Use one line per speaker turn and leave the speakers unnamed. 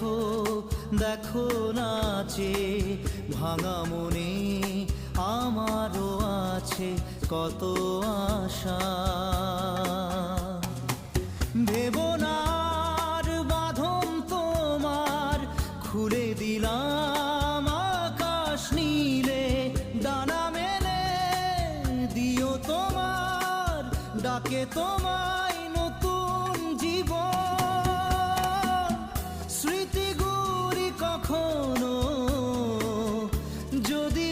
দেখো দেখো নাচে ভাঙা মনে আমারও আছে কত আশা। ভেবো না আর বাঁধন তোমার, খুলে দিলাম আকাশ নীলে। ডানা মেলে দিও তোমার ডাকে তোমায় নতুন জীবন। স্মৃতিগুলি কখনো যদি